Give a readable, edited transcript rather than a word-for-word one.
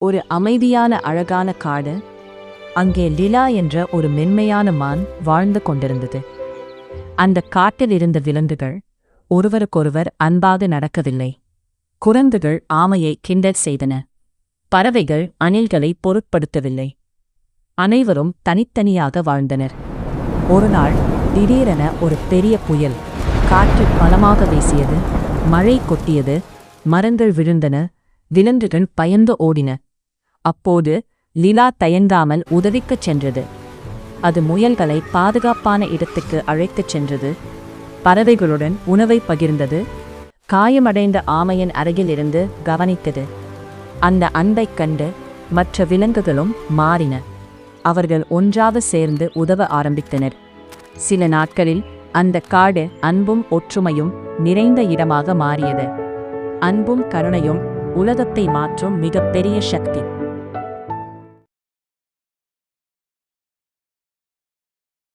ஒரு அமைதியான அழகான காடு. அங்கே லிலா என்ற ஒரு மென்மையான மான் வாழ்ந்து கொண்டிருந்தது. அந்த காட்டில் இருந்த விலங்குகள் ஒருவருக்கொருவர் அன்பாக நடக்கவில்லை. குரங்குகள் ஆமையை கிண்டல் செய்தன. பறவைகள் அணில்களை பொருட்படுத்தவில்லை. அனைவரும் தனித்தனியாக வாழ்ந்தனர். ஒருநாள் திடீரென ஒரு பெரிய புயல். காற்று பலமாக வீசியது. மழை கொட்டியது. மரங்கள் விழுந்தன. விலங்குகள் பயந்து ஓடின. அப்போது லிலா தயங்காமல் உதவிக்குச் சென்றது. அது முயல்களை பாதுகாப்பான இடத்துக்கு அழைத்துச் சென்றது. பறவைகளுடன் உணவை பகிர்ந்தது. காயமடைந்த ஆமையின் அருகிலிருந்து கவனித்தது. அந்த அன்பைக் கண்டு மற்ற விலங்குகளும் மாறின. அவர்கள் ஒன்றாக சேர்ந்து உதவ ஆரம்பித்தனர். சில நாட்களில் அந்த காடு அன்பும் ஒற்றுமையும் நிறைந்த இடமாக மாறியது. அன்பும் கருணையும் உலகத்தை மாற்றும் மிகப்பெரிய சக்தி.